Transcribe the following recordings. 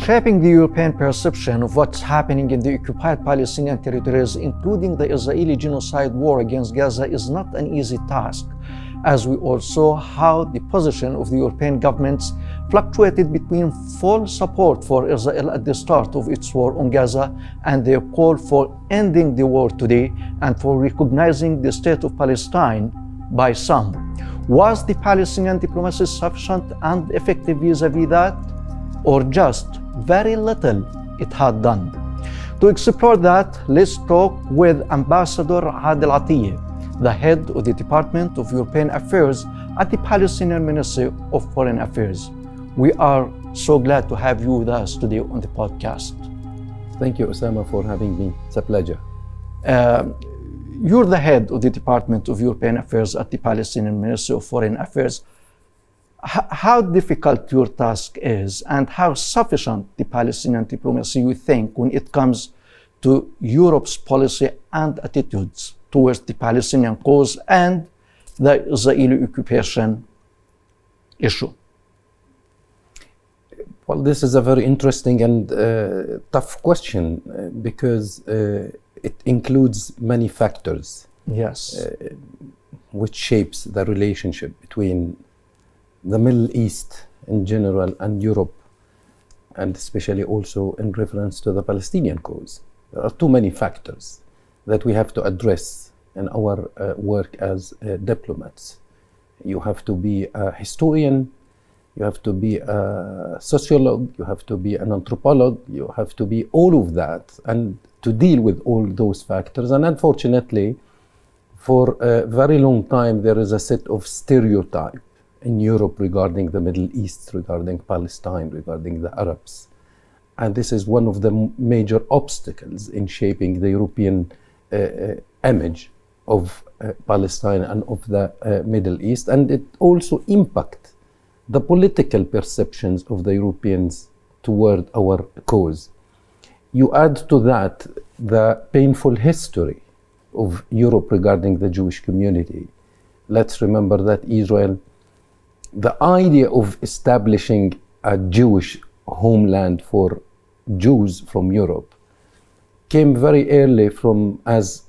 Shaping the European perception of what's happening in the occupied Palestinian territories, including the Israeli genocide war against Gaza, is not an easy task, as we all saw how the position of the European governments fluctuated between full support for Israel at the start of its war on Gaza and their call for ending the war today and for recognizing the state of Palestine by some. Was the Palestinian diplomacy sufficient and effective vis-a-vis that, or just very little it had done? To explore that, let's talk with Ambassador Adel Atiyeh, the head of the Department of European Affairs at the Palestinian Ministry of Foreign Affairs. We are so glad to have you with us today on the podcast. Thank you, Osama, for having me. It's a pleasure. You're the head of the Department of European Affairs at the Palestinian Ministry of Foreign Affairs. How difficult your task is and how sufficient the Palestinian diplomacy you think when it comes to Europe's policy and attitudes towards the Palestinian cause and the Israeli occupation issue? Well, this is a very interesting and tough question because it includes many factors. Yes. Which shapes the relationship between the Middle East in general and Europe, and especially also in reference to the Palestinian cause. There are too many factors that we have to address in our work as diplomats. You have to be a historian, you have to be a sociologist, you have to be an anthropologist, you have to be all of that and to deal with all those factors. And unfortunately, for a very long time, there is a set of stereotypes in Europe regarding the Middle East, regarding Palestine, regarding the Arabs. And this is one of the major obstacles in shaping the European image of Palestine and of the Middle East. And it also impacts the political perceptions of the Europeans toward our cause. You add to that the painful history of Europe regarding the Jewish community. Let's remember that Israel, the idea of establishing a Jewish homeland for Jews from Europe came very early from as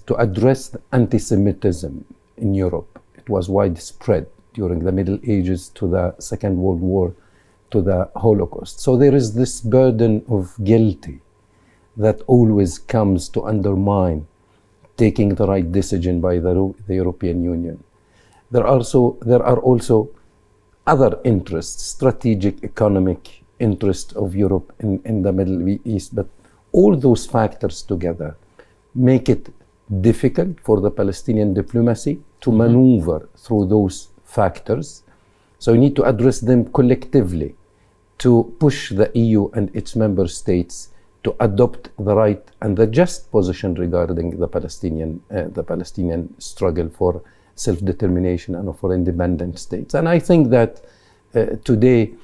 to address the anti-Semitism in Europe. It was widespread during the Middle Ages to the Second World War to the Holocaust. So there is this burden of guilt that always comes to undermine taking the right decision by the European Union. There are also other interests, strategic, economic interest of Europe in the Middle East, but all those factors together make it difficult for the Palestinian diplomacy to maneuver through those factors. So we need to address them collectively to push the EU and its member states to adopt the right and the just position regarding the Palestinian struggle for self-determination and for independent states. And I think that today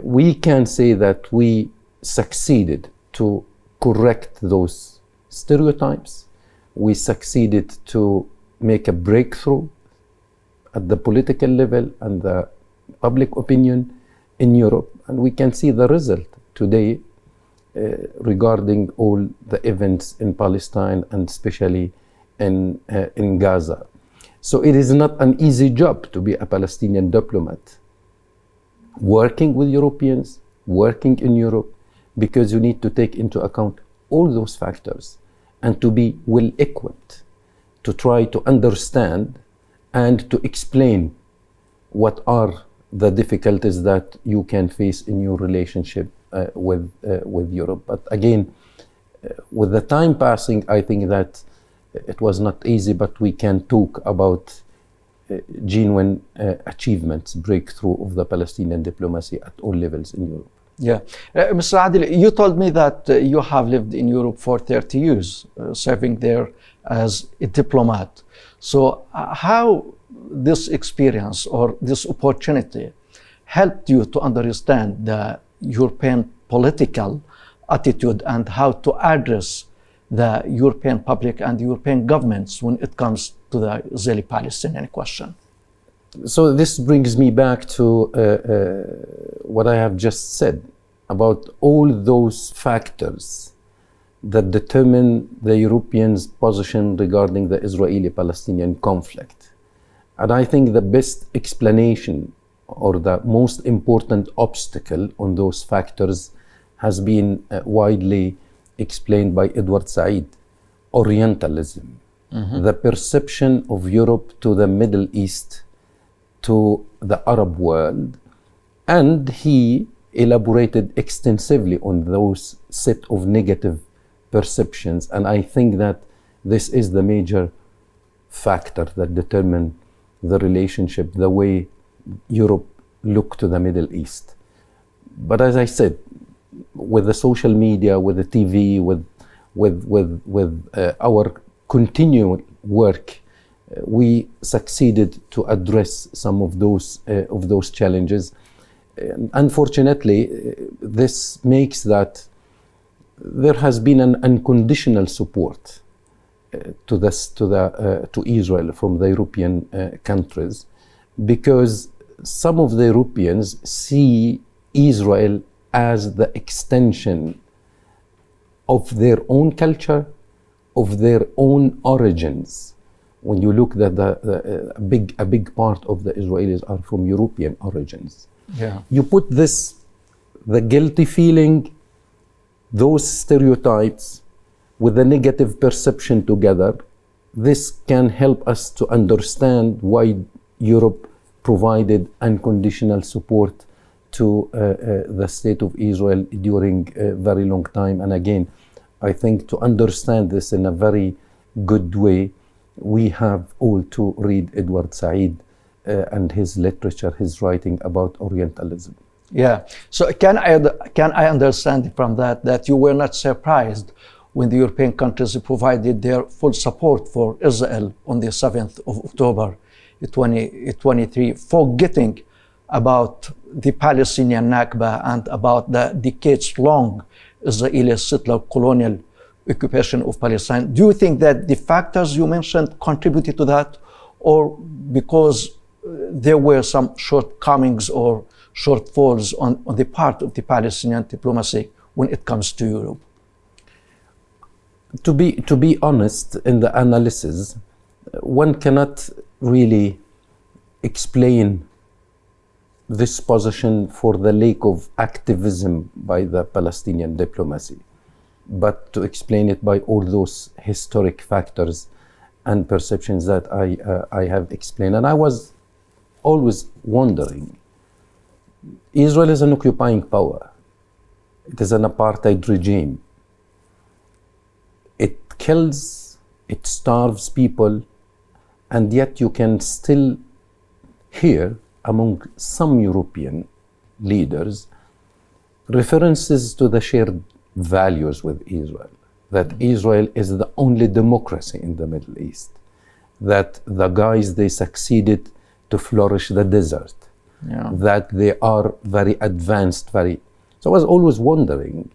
we can say that we succeeded to correct those stereotypes. We succeeded to make a breakthrough at the political level and the public opinion in Europe. And we can see the result today regarding all the events in Palestine and especially in Gaza. So it is not an easy job to be a Palestinian diplomat, working with Europeans, working in Europe, because you need to take into account all those factors and to be well equipped to try to understand and to explain what are the difficulties that you can face in your relationship with Europe. But again, with the time passing, I think that it was not easy, but we can talk about genuine achievements, breakthrough of the Palestinian diplomacy at all levels in Europe. Yeah. Mr. Adil, you told me that you have lived in Europe for 30 years, serving there as a diplomat. So how this experience or this opportunity helped you to understand the European political attitude and how to address the European public and European governments when it comes to the Israeli-Palestinian question? So this brings me back to what I have just said. about all those factors that determine the Europeans' position regarding the Israeli-Palestinian conflict. And I think the best explanation or the most important obstacle on those factors has been widely explained by Edward Said: Orientalism. The perception of Europe to the Middle East, to the Arab world, and he elaborated extensively on those set of negative perceptions. And I think that this is the major factor that determine the relationship, the way Europe looked to the Middle East. But as I said, with the social media, with the TV, with our continual work, we succeeded to address some of those challenges. Unfortunately, this makes that there has been an unconditional support to Israel from the European countries, because some of the Europeans see Israel as the extension of their own culture, of their own origins. When you look at a big part of the Israelis are from European origins. Yeah. You put the guilty feeling, those stereotypes, with the negative perception together, this can help us to understand why Europe provided unconditional support to the state of Israel during a very long time. And again, I think to understand this in a very good way, we have all to read Edward Said and his literature, his writing about Orientalism. Yeah. So can I understand from that you were not surprised when the European countries provided their full support for Israel on the 7th of October 2023, forgetting about the Palestinian Nakba and about the decades-long Israeli settler colonial occupation of Palestine? Do you think that the factors you mentioned contributed to that, or because there were some shortcomings or shortfalls on the part of the Palestinian diplomacy when it comes to Europe? To be honest, in the analysis, one cannot really explain this position for the lack of activism by the Palestinian diplomacy, but to explain it by all those historic factors and perceptions that I have explained. And I was always wondering, Israel is an occupying power. It is an apartheid regime. It kills, it starves people, and yet you can still hear among some European leaders references to the shared values with Israel, that Israel is the only democracy in the Middle East, that the guys, they succeeded to flourish the desert, that they are very advanced, So I was always wondering,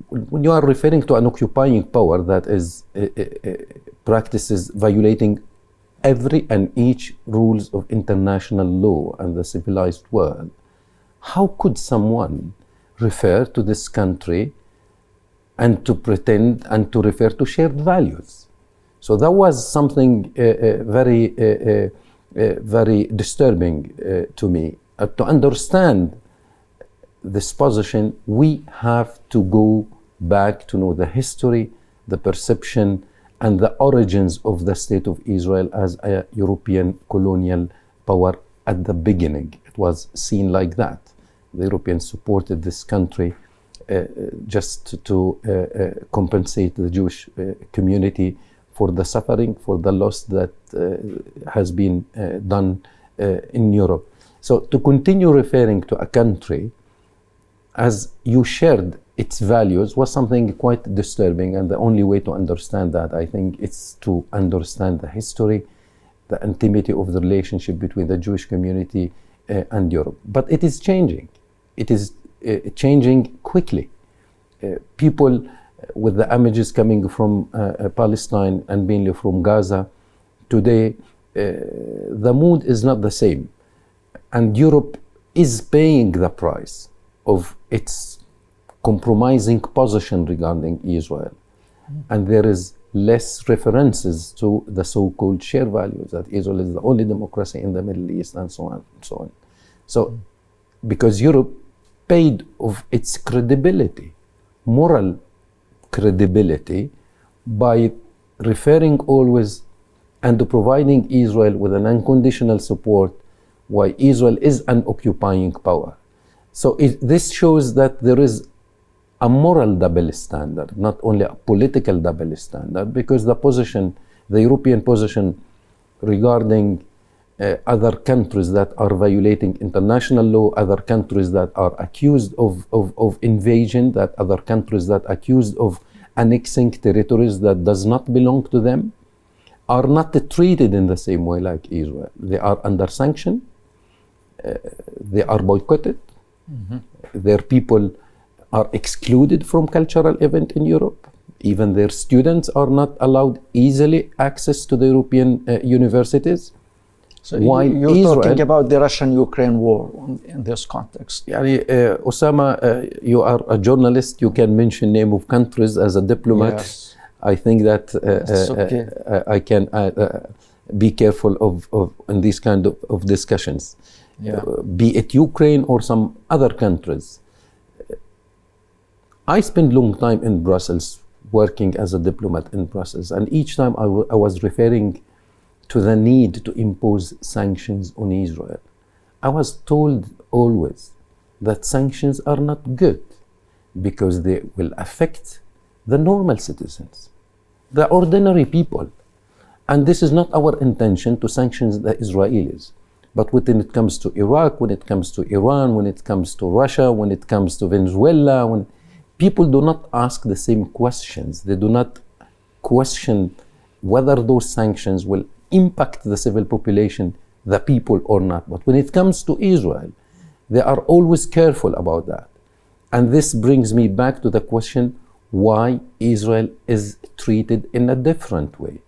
when you are referring to an occupying power that is practices violating every and each rules of international law and the civilized world, how could someone refer to this country and to pretend and to refer to shared values? So that was something very disturbing to me. To understand this position, we have to go back to know the history, the perception, and the origins of the State of Israel as a European colonial power at the beginning. It was seen like that. The Europeans supported this country just to compensate the Jewish community for the suffering, for the loss that has been done in Europe. So to continue referring to a country as you shared its values was something quite disturbing, and the only way to understand that, I think, is to understand the history, the intimacy of the relationship between the Jewish community and Europe. But it is changing. It is changing quickly. People with the images coming from Palestine and mainly from Gaza today, the mood is not the same. And Europe is paying the price of its compromising position regarding Israel. And there is less references to the so-called shared values, that Israel is the only democracy in the Middle East, and so on and so on. So, because Europe paid of its credibility, moral credibility, by referring always and providing Israel with an unconditional support, why Israel is an occupying power. So this shows that there is a moral double standard, not only a political double standard, because the European position regarding other countries that are violating international law, other countries that are accused of invasion, that other countries that are accused of annexing territories that does not belong to them, are not treated in the same way like Israel. They are under sanction, they are boycotted, their people are excluded from cultural event in Europe. Even their students are not allowed easily access to the European universities. So you're talking about the Russian-Ukraine war in this context. Osama, you are a journalist. You can mention name of countries as a diplomat. Yes. I think that okay. I can be careful of in these kind of discussions. Yeah. Be it Ukraine or some other countries. I spent long time in Brussels, working as a diplomat in Brussels, and each time I was referring to the need to impose sanctions on Israel. I was told always that sanctions are not good because they will affect the normal citizens, the ordinary people. And this is not our intention to sanction the Israelis. But when it comes to Iraq, when it comes to Iran, when it comes to Russia, when it comes to Venezuela, when people do not ask the same questions, they do not question whether those sanctions will impact the civil population, the people, or not. But when it comes to Israel, they are always careful about that. And this brings me back to the question why Israel is treated in a different way,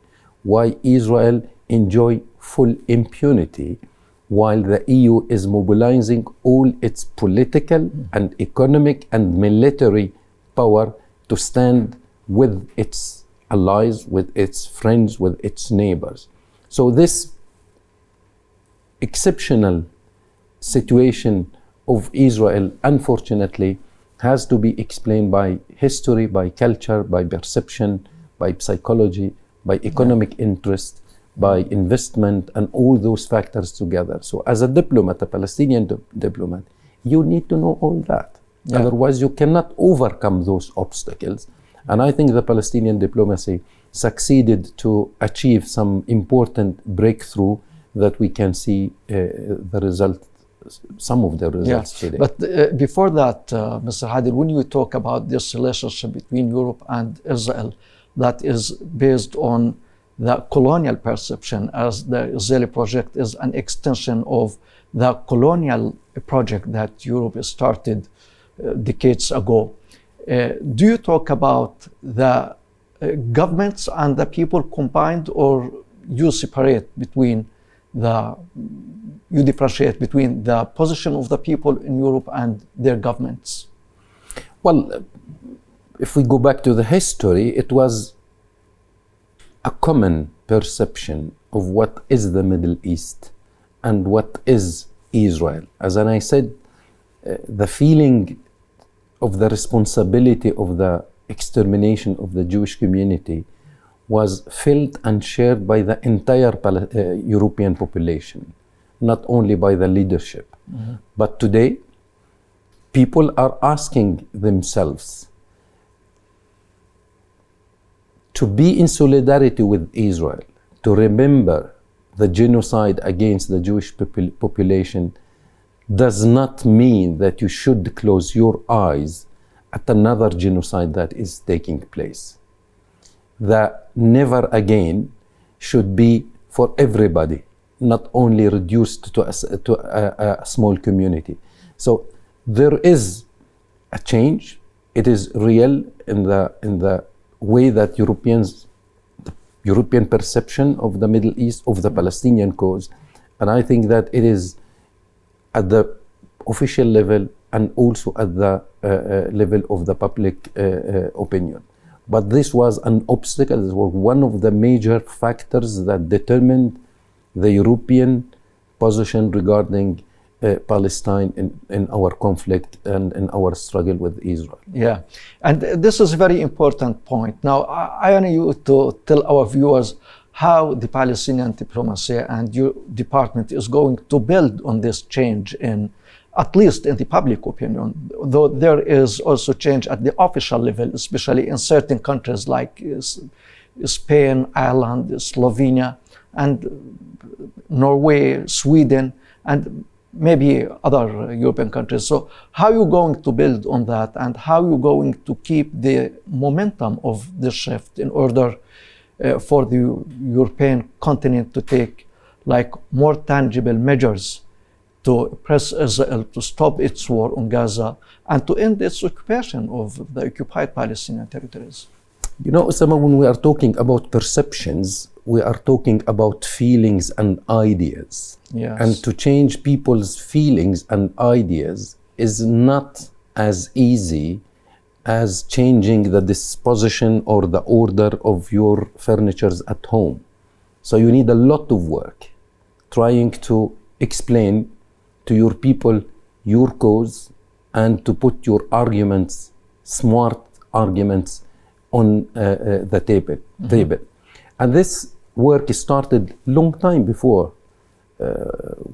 why Israel enjoy full impunity while the EU is mobilizing all its political and economic and military power to stand with its allies, with its friends, with its neighbors. So this exceptional situation of Israel, unfortunately, has to be explained by history, by culture, by perception, by psychology, by economic interest, by investment, and all those factors together. So as a diplomat, a Palestinian diplomat, you need to know all that. Yeah. Otherwise, you cannot overcome those obstacles. And I think the Palestinian diplomacy succeeded to achieve some important breakthrough that we can see the result, some of the results today. But before that, Mr. Hadil, when you talk about this relationship between Europe and Israel that is based on the colonial perception, as the Israeli project is an extension of the colonial project that Europe started decades ago, do you talk about the governments and the people combined, or you differentiate between the position of the people in Europe and their governments? Well, if we go back to the history, it was a common perception of what is the Middle East and what is Israel. As I said, the feeling of the responsibility of the extermination of the Jewish community was felt and shared by the entire European population, not only by the leadership. Mm-hmm. But today, people are asking themselves to be in solidarity with Israel, to remember the genocide against the Jewish population does not mean that you should close your eyes at another genocide that is taking place. The never again should be for everybody, not only reduced to a small community. So there is a change. It is real in the way that the European perception of the Middle East, of the Palestinian cause. And I think that it is at the official level, and also at the level of the public opinion. But this was an obstacle. This was one of the major factors that determined the European position regarding Palestine in our conflict and in our struggle with Israel. Yeah, and this is a very important point. Now, I want you to tell our viewers how the Palestinian diplomacy and your department is going to build on this change in, at least in the public opinion, though there is also change at the official level, especially in certain countries like Spain, Ireland, Slovenia, and Norway, Sweden, and maybe other European countries. So how are you going to build on that, and how are you going to keep the momentum of the shift in order for the European continent to take like more tangible measures to press Israel to stop its war on Gaza and to end its occupation of the occupied Palestinian territories? You know, Osama, when we are talking about perceptions, we are talking about feelings and ideas. Yes. And to change people's feelings and ideas is not as easy as changing the disposition or the order of your furnitures at home. So you need a lot of work trying to explain to your people your cause and to put your arguments, smart arguments, on the table. And this work started long time before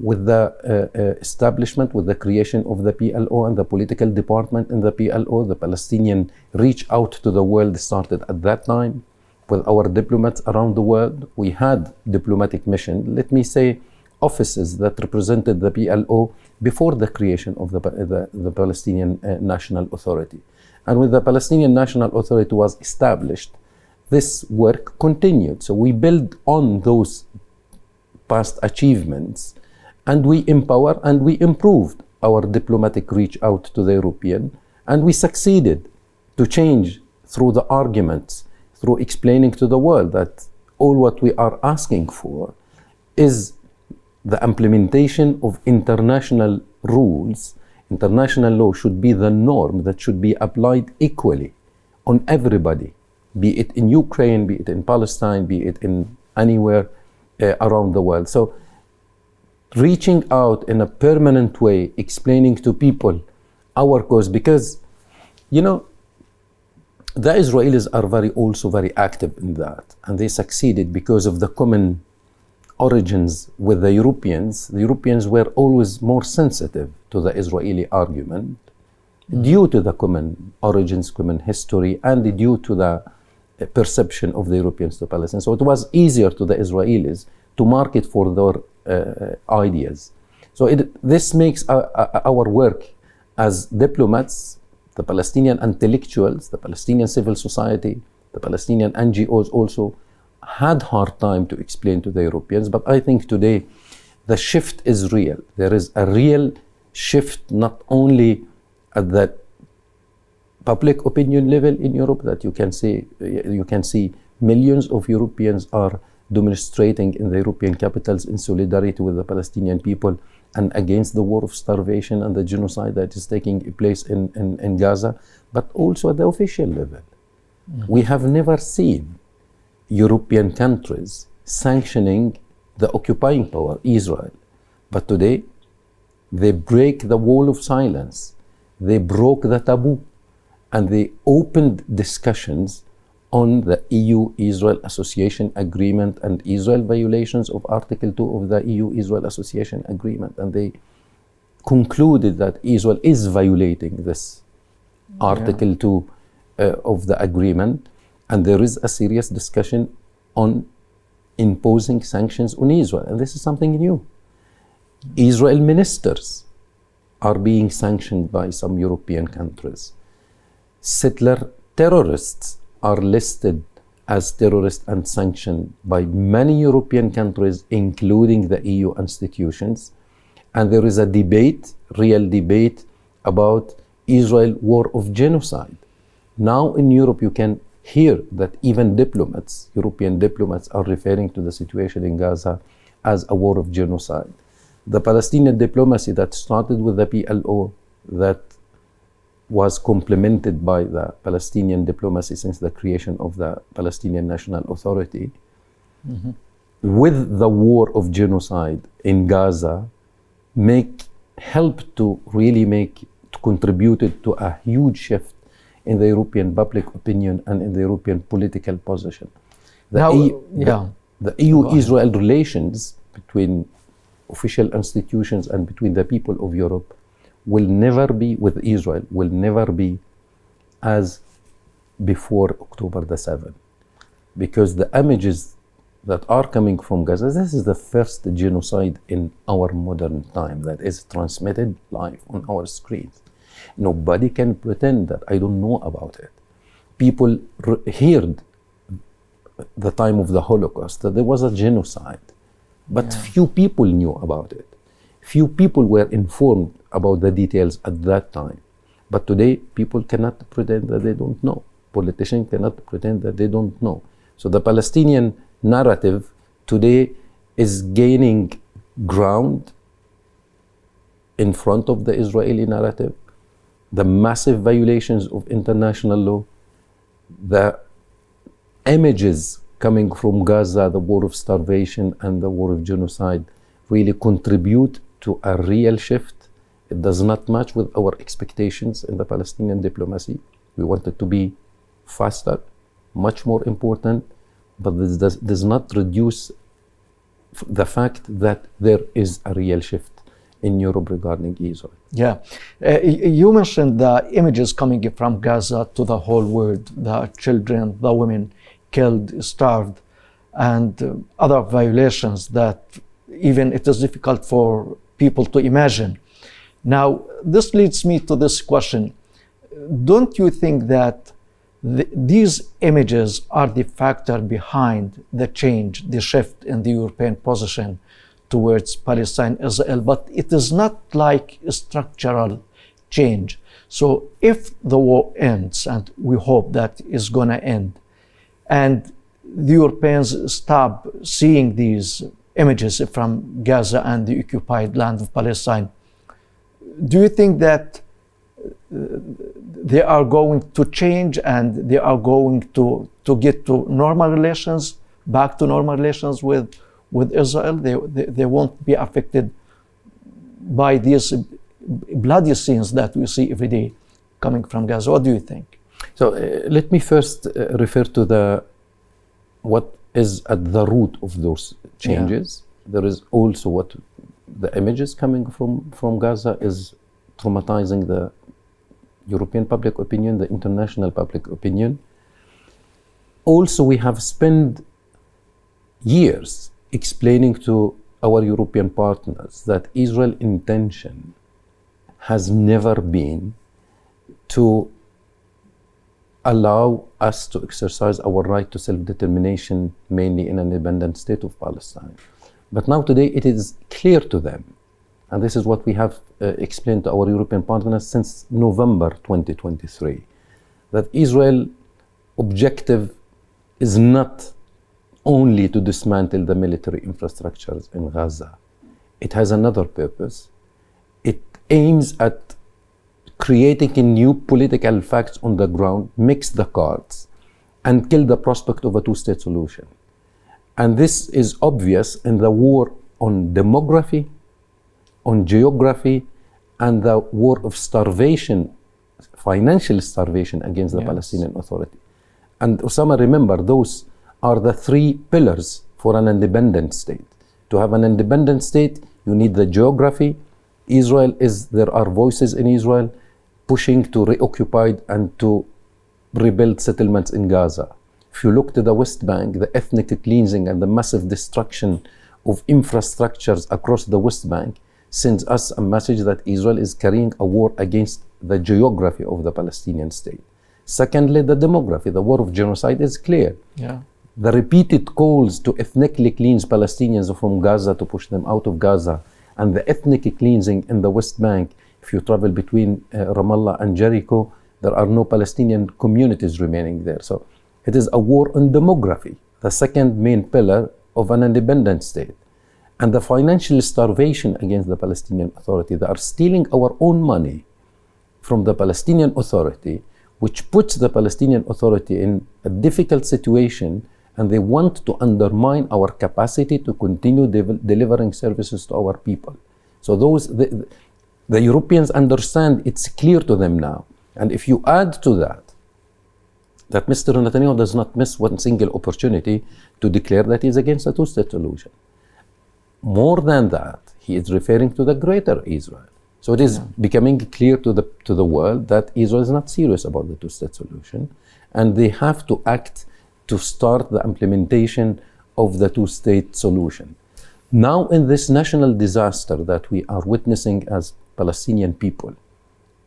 with the establishment, with the creation of the PLO and the political department in the PLO. The Palestinian reach out to the world started at that time with our diplomats around the world. We had diplomatic mission, let me say, offices that represented the PLO before the creation of the Palestinian National Authority. And when the Palestinian National Authority was established, this work continued. So we built on those past achievements, and we empower and we improved our diplomatic reach out to the European, and we succeeded to change through the arguments, through explaining to the world that all what we are asking for is the implementation of international rules. International law should be the norm that should be applied equally on everybody, be it in Ukraine, be it in Palestine, be it in anywhere around the world. So reaching out in a permanent way, explaining to people our cause, because, you know, the Israelis are also very active in that, and they succeeded because of the common origins with the Europeans. The Europeans were always more sensitive to the Israeli argument due to the common origins, common history, and due to the perception of the Europeans to Palestine. So it was easier to the Israelis to market for their ideas. So this makes our work as diplomats, the Palestinian intellectuals, the Palestinian civil society, the Palestinian NGOs also had hard time to explain to the Europeans. But I think today the shift is real. There is a real shift, not only at the public opinion level in Europe, that you can see millions of Europeans are demonstrating in the European capitals in solidarity with the Palestinian people and against the war of starvation and the genocide that is taking place in Gaza, but also at the official level. We have never seen European countries sanctioning the occupying power, Israel. But today, they break the wall of silence. They broke the taboo, and they opened discussions on the EU-Israel Association Agreement and Israel violations of Article 2 of the EU-Israel Association Agreement. And they concluded that Israel is violating this Article 2 of the agreement. And there is a serious discussion on imposing sanctions on Israel. And this is something new. Israel ministers are being sanctioned by some European countries. Settler terrorists are listed as terrorists and sanctioned by many European countries, including the EU institutions. And there is a debate, real debate, about Israel war of genocide. Now in Europe, you can hear that even diplomats, European diplomats, are referring to the situation in Gaza as a war of genocide. The Palestinian diplomacy that started with the PLO, that was complemented by the Palestinian diplomacy since the creation of the Palestinian National Authority, with the war of genocide in Gaza, helped to contribute to a huge shift in the European public opinion and in the European political position. The EU-Israel relations between official institutions and between the people of Europe will never be, with Israel, will never be as before October the 7th. Because the images that are coming from Gaza, this is the first genocide in our modern time that is transmitted live on our screens. Nobody can pretend that I don't know about it. People heard the time of the Holocaust that there was a genocide, but few people knew about it. Few people were informed about the details at that time. But today, people cannot pretend that they don't know. Politicians cannot pretend that they don't know. So the Palestinian narrative today is gaining ground in front of the Israeli narrative. The massive violations of international law, the images coming from Gaza, the war of starvation and the war of genocide, really contribute to a real shift. It does not match with our expectations in the Palestinian diplomacy. We want it to be faster, much more important, but this does not reduce the fact that there is a real shift in Europe regarding Israel. Yeah. You mentioned the images coming from Gaza to the whole world, the children, the women killed, starved, and other violations that even it is difficult for people to imagine. Now, this leads me to this question. Don't you think that these images are the factor behind the change, the shift in the European position towards Palestine, Israel, but it is not like a structural change. So if the war ends, and we hope that is going to end, and the Europeans stop seeing these images from Gaza and the occupied land of Palestine, do you think that they are going to change and they are going to get to normal relations, back to normal relations with Israel? They won't be affected by these bloody scenes that we see every day coming from Gaza. What do you think? So let me first refer to what is at the root of those changes. There is also what the images coming from Gaza is traumatizing the European public opinion, the international public opinion. Also, we have spent years explaining to our European partners that Israel's intention has never been to allow us to exercise our right to self-determination, mainly in an independent state of Palestine. But now today it is clear to them, and this is what we have explained to our European partners since November 2023, that Israel's objective is not only to dismantle the military infrastructures in Gaza. It has another purpose. It aims at creating a new political facts on the ground, mix the cards, and kill the prospect of a two-state solution. And this is obvious in the war on demography, on geography, and the war of starvation, financial starvation against the Palestinian Authority. And Osama, remember, those are the three pillars for an independent state. To have an independent state, you need the geography. There are voices in Israel pushing to reoccupy and to rebuild settlements in Gaza. If you look to the West Bank, the ethnic cleansing and the massive destruction of infrastructures across the West Bank sends us a message that Israel is carrying a war against the geography of the Palestinian state. Secondly, the demography, the war of genocide is clear. The repeated calls to ethnically cleanse Palestinians from Gaza, to push them out of Gaza, and the ethnic cleansing in the West Bank. If you travel between Ramallah and Jericho, there are no Palestinian communities remaining there. So it is a war on demography, the second main pillar of an independent state. And the financial starvation against the Palestinian Authority. They are stealing our own money from the Palestinian Authority, which puts the Palestinian Authority in a difficult situation, and they want to undermine our capacity to continue delivering services to our people. So the Europeans understand, it's clear to them now. And if you add to that Mr. Netanyahu does not miss one single opportunity to declare that he is against a two-state solution. More than that, he is referring to the greater Israel. So it is becoming clear to the world that Israel is not serious about the two-state solution, and they have to act to start the implementation of the two-state solution. Now, in this national disaster that we are witnessing as Palestinian people,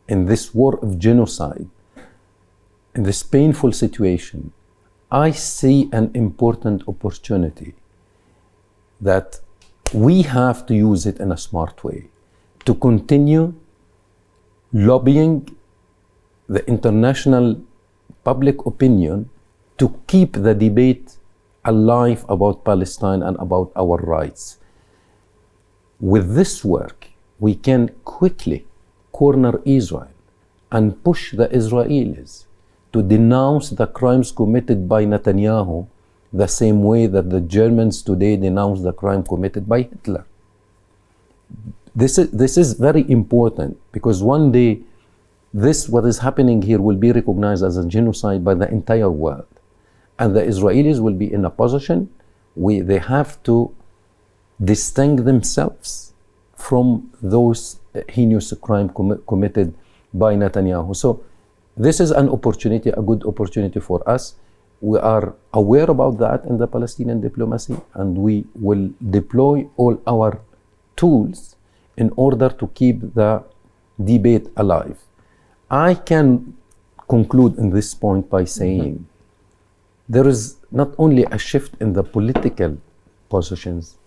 in this war of genocide, in this painful situation, I see an important opportunity that we have to use it in a smart way to continue lobbying the international public opinion to keep the debate alive about Palestine and about our rights. With this work, we can quickly corner Israel and push the Israelis to denounce the crimes committed by Netanyahu the same way that the Germans today denounce the crime committed by Hitler. This is very important, because one day what is happening here will be recognized as a genocide by the entire world. And the Israelis will be in a position where they have to distinguish themselves from those heinous crimes committed by Netanyahu. So this is an opportunity, a good opportunity for us. We are aware about that in the Palestinian diplomacy, and we will deploy all our tools in order to keep the debate alive. I can conclude in this point by saying there is not only a shift in the political positions,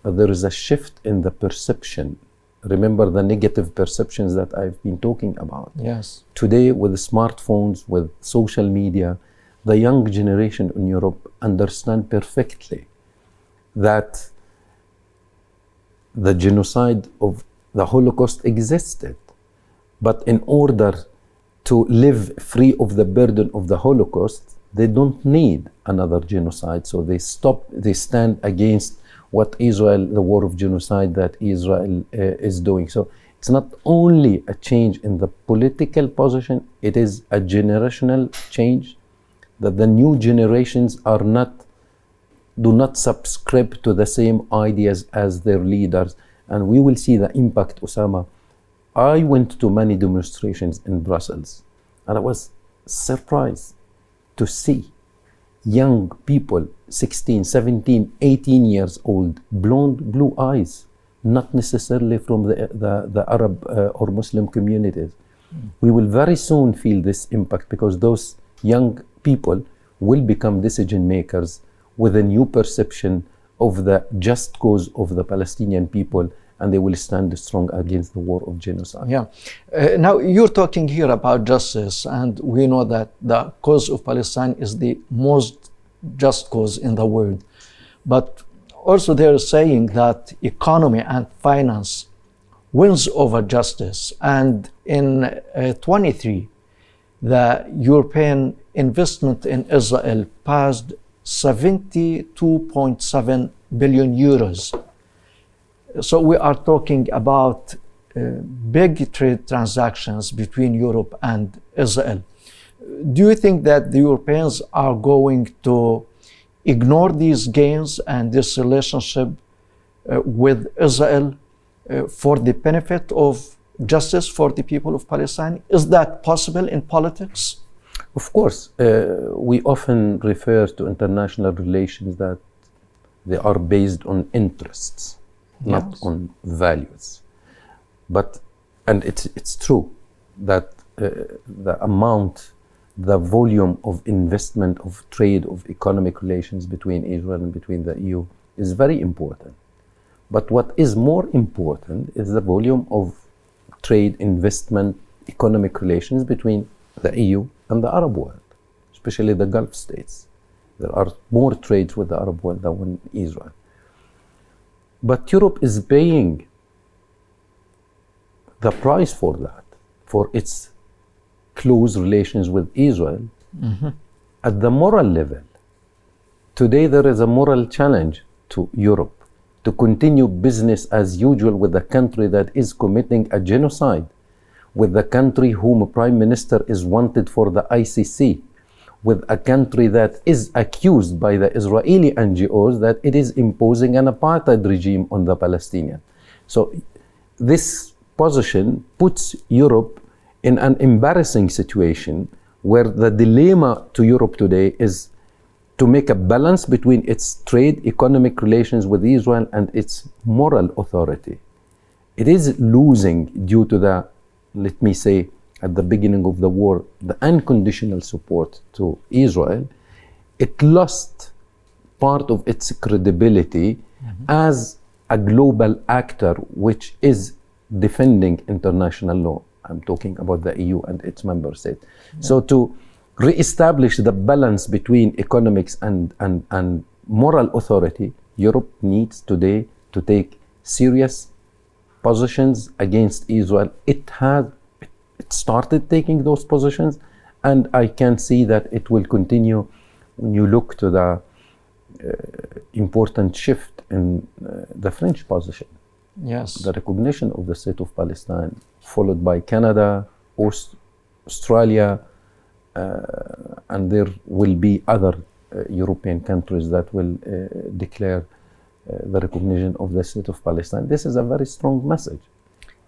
but there is a shift in the perception. Remember the negative perceptions that I've been talking about. Yes. Today, with the smartphones, with social media, the young generation in Europe understand perfectly that the genocide of the Holocaust existed. But in order to live free of the burden of the Holocaust, they don't need another genocide. So they stand against what Israel, the war of genocide that Israel is doing. So it's not only a change in the political position, it is a generational change, that the new generations do not subscribe to the same ideas as their leaders. And we will see the impact, Osama. I went to many demonstrations in Brussels, and I was surprised to see young people, 16, 17, 18 years old, blonde, blue eyes, not necessarily from the Arab or Muslim communities. We will very soon feel this impact, because those young people will become decision makers with a new perception of the just cause of the Palestinian people, and they will stand strong against the war of genocide. Yeah. Now, you're talking here about justice, and we know that the cause of Palestine is the most just cause in the world. But also they're saying that economy and finance wins over justice. And in 23, the European investment in Israel passed 72.7 billion euros. So we are talking about big trade transactions between Europe and Israel. Do you think that the Europeans are going to ignore these gains and this relationship with Israel for the benefit of justice for the people of Palestine? Is that possible in politics? Of course. We often refer to international relations that they are based on interests, not on values. And it's true that the amount, the volume of investment, of trade, of economic relations between Israel and between the EU is very important. But what is more important is the volume of trade, investment, economic relations between the EU and the Arab world, especially the Gulf states. There are more trades with the Arab world than with Israel. But Europe is paying the price for that, for its close relations with Israel. At the moral level, today there is a moral challenge to Europe to continue business as usual with a country that is committing a genocide, with a country whom a prime minister is wanted for the ICC, with a country that is accused by the Israeli NGOs that it is imposing an apartheid regime on the Palestinians. So this position puts Europe in an embarrassing situation where the dilemma to Europe today is to make a balance between its trade, economic relations with Israel and its moral authority. It is losing due to the, let me say, at the beginning of the war, the unconditional support to Israel. It lost part of its credibility as a global actor which is defending international law. I'm talking about the EU and its member states. So to re-establish the balance between economics and moral authority, Europe needs today to take serious positions against Israel. It started taking those positions, and I can see that it will continue when you look to the important shift in the French position. Yes. The recognition of the state of Palestine, followed by Canada, Australia, and there will be other European countries that will declare the recognition of the state of Palestine. This is a very strong message.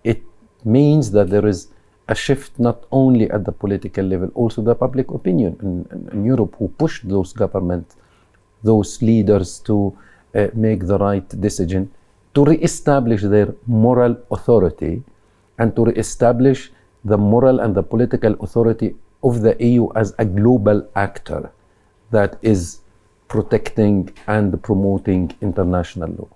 It means that there is a shift not only at the political level, also the public opinion in Europe, who pushed those governments, those leaders to make the right decision, to re-establish their moral authority and to re-establish the moral and the political authority of the EU as a global actor that is protecting and promoting international law.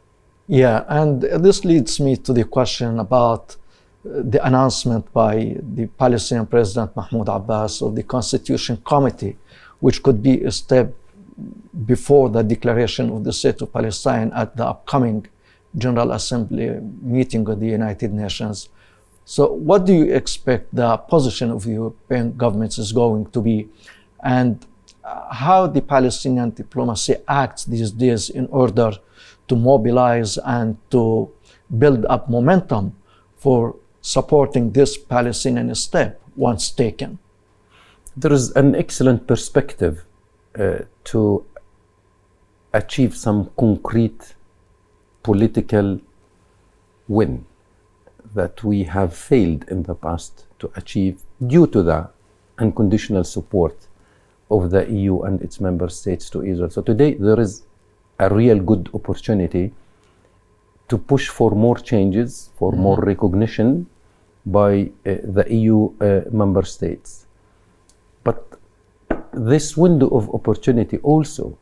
Yeah, and this leads me to the question about the announcement by the Palestinian President Mahmoud Abbas of the Constitution Committee, which could be a step before the declaration of the state of Palestine at the upcoming General Assembly meeting of the United Nations. So what do you expect the position of the European governments is going to be, and how the Palestinian diplomacy acts these days in order to mobilize and to build up momentum for supporting this Palestinian step once taken? There is an excellent perspective to achieve some concrete political win that we have failed in the past to achieve due to the unconditional support of the EU and its member states to Israel. So today there is a real good opportunity to push for more changes, for more recognition by the EU member states. But this window of opportunity also,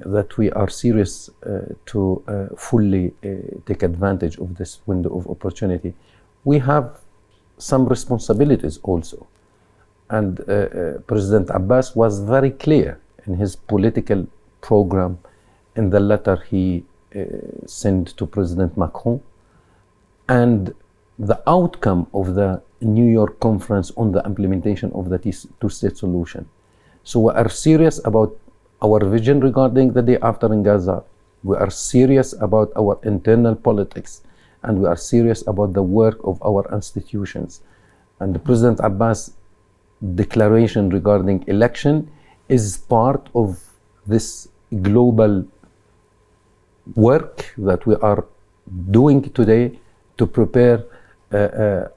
that we are serious to fully take advantage of this window of opportunity, we have some responsibilities also. And President Abbas was very clear in his political program in the letter he sent to President Macron, and the outcome of the New York conference on the implementation of the two-state solution. So we are serious about our vision regarding the day after in Gaza. We are serious about our internal politics, and we are serious about the work of our institutions. And President Abbas' declaration regarding election is part of this global work that we are doing today to prepare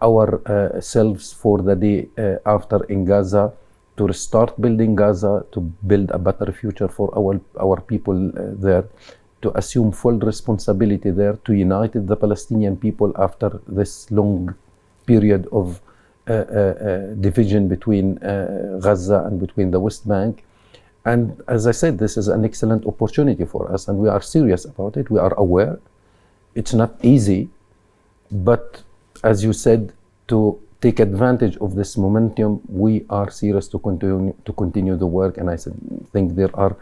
ourselves for the day after in Gaza, to restart building Gaza, to build a better future for our people there, to assume full responsibility there, to unite the Palestinian people after this long period of division between Gaza and between the West Bank. And as I said, this is an excellent opportunity for us, and we are serious about it. We are aware it's not easy, but as you said, to take advantage of this momentum, we are serious to continue the work. And I think there are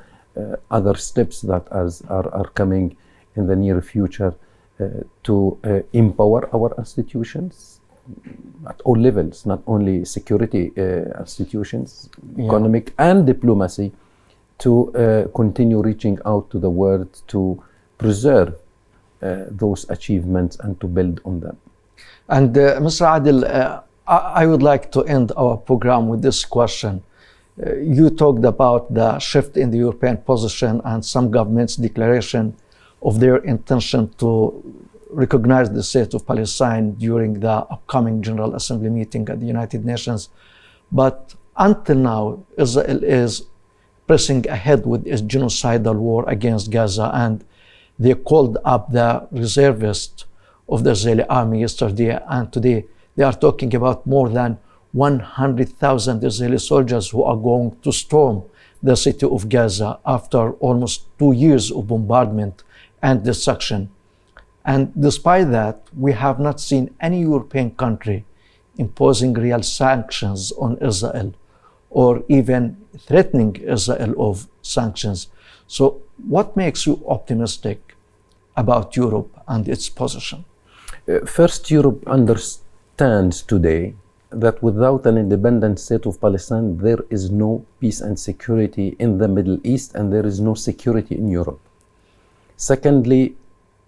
other steps that are coming in the near future to empower our institutions, at all levels, not only security institutions, economic and diplomacy, to continue reaching out to the world to preserve those achievements and to build on them. And Mr. Adil, I would like to end our program with this question. You talked about the shift in the European position and some governments' declaration of their intention to recognize the state of Palestine during the upcoming General Assembly meeting at the United Nations. But until now, Israel is pressing ahead with its genocidal war against Gaza, and they called up the reservists of the Israeli army yesterday, and today they are talking about more than 100,000 Israeli soldiers who are going to storm the city of Gaza after almost 2 years of bombardment and destruction. And despite that, we have not seen any European country imposing real sanctions on Israel or even threatening Israel of sanctions. So what makes you optimistic about Europe and its position? First, Europe understands today that without an independent state of Palestine, there is no peace and security in the Middle East, and there is no security in Europe. Secondly,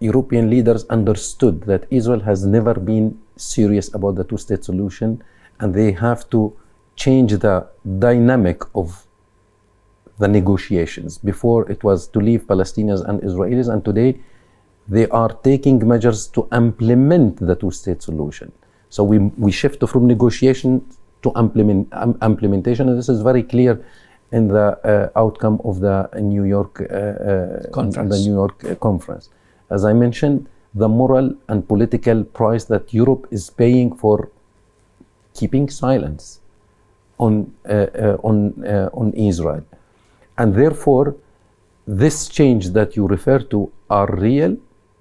European leaders understood that Israel has never been serious about the two-state solution, and they have to change the dynamic of the negotiations. Before, it was to leave Palestinians and Israelis, and today they are taking measures to implement the two-state solution. So we shift from negotiation to implementation, and this is very clear in the outcome of the New York conference. As I mentioned, the moral and political price that Europe is paying for keeping silence on Israel, and therefore, this change that you refer to are real.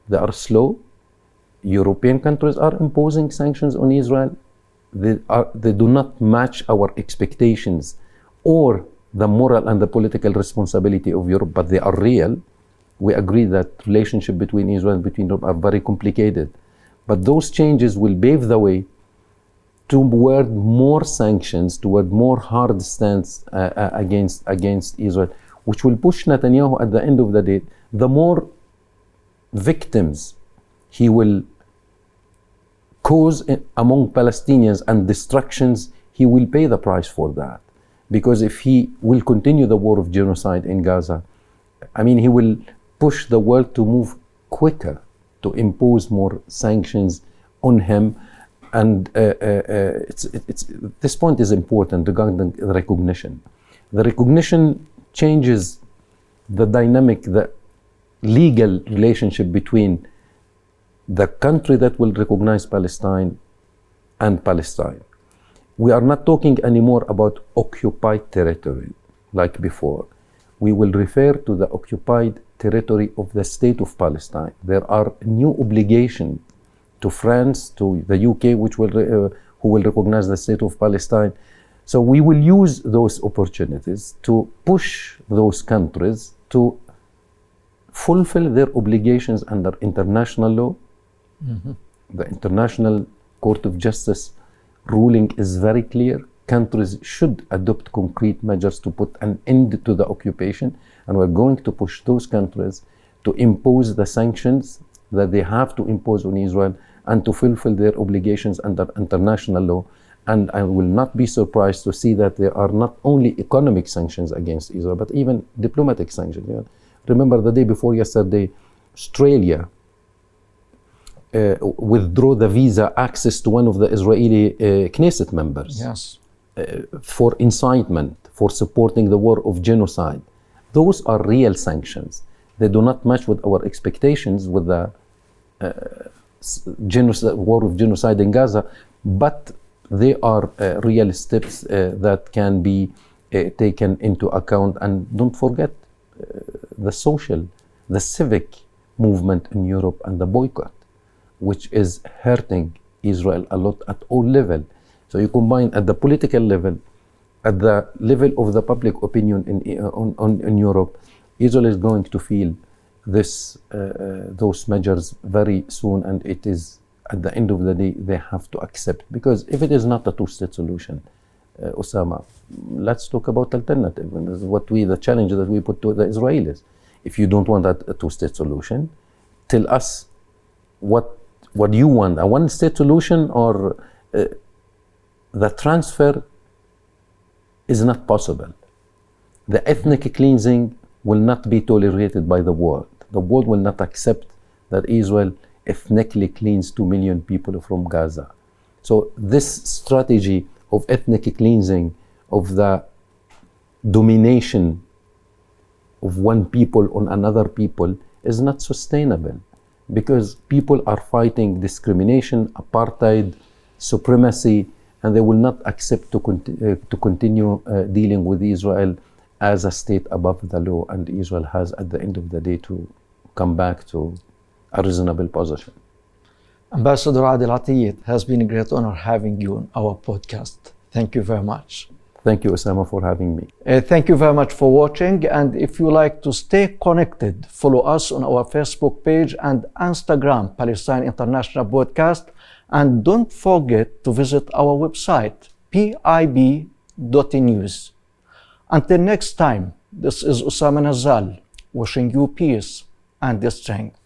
They are slow. European countries are imposing sanctions on Israel. They do not match our expectations or the moral and the political responsibility of Europe, but they are real. We agree that relationship between Israel and between Europe are very complicated. But those changes will pave the way toward more sanctions, toward more hard stance against Israel, which will push Netanyahu at the end of the day. The more victims he will cause among Palestinians and destructions, he will pay the price for that. Because if he will continue the war of genocide in Gaza, he will push the world to move quicker, to impose more sanctions on him. And this point is important regarding the recognition. The recognition changes the dynamic, the legal relationship between the country that will recognize Palestine and Palestine. We are not talking anymore about occupied territory like before. We will refer to the occupied territory of the state of Palestine. There are new obligations to France, to the UK, who will recognize the state of Palestine. So we will use those opportunities to push those countries to fulfill their obligations under international law. Mm-hmm. The International Court of Justice ruling is very clear. Countries should adopt concrete measures to put an end to the occupation, and we're going to push those countries to impose the sanctions that they have to impose on Israel and to fulfill their obligations under international law. And I will not be surprised to see that there are not only economic sanctions against Israel, but even diplomatic sanctions. Remember the day before yesterday, Australia withdrew the visa access to one of the Israeli Knesset members. Yes. For incitement, for supporting the war of genocide. Those are real sanctions. They do not match with our expectations with the war of genocide in Gaza, but they are real steps that can be taken into account. And don't forget the social, the civic movement in Europe and the boycott, which is hurting Israel a lot at all levels. So you combine at the political level, at the level of the public opinion in Europe, Israel is going to feel those measures very soon, and it is at the end of the day, they have to accept. Because if it is not a two-state solution, Osama, let's talk about alternative. And this is the challenge that we put to the Israelis. If you don't want a two-state solution, tell us what you want, a one-state solution, or the transfer is not possible. The ethnic cleansing will not be tolerated by the world. The world will not accept that Israel ethnically cleans 2 million people from Gaza. So this strategy of ethnic cleansing, of the domination of one people on another people, is not sustainable, because people are fighting discrimination, apartheid, supremacy, and they will not accept to continue dealing with Israel as a state above the law, and Israel has, at the end of the day, to come back to a reasonable position. Ambassador Adel Atiyeh, it has been a great honor having you on our podcast. Thank you very much. Thank you, Osama, for having me. Thank you very much for watching. And if you like to stay connected, follow us on our Facebook page and Instagram, Palestine International Podcast. And don't forget to visit our website, pib.news. Until next time, this is Osama Nazal, wishing you peace and strength.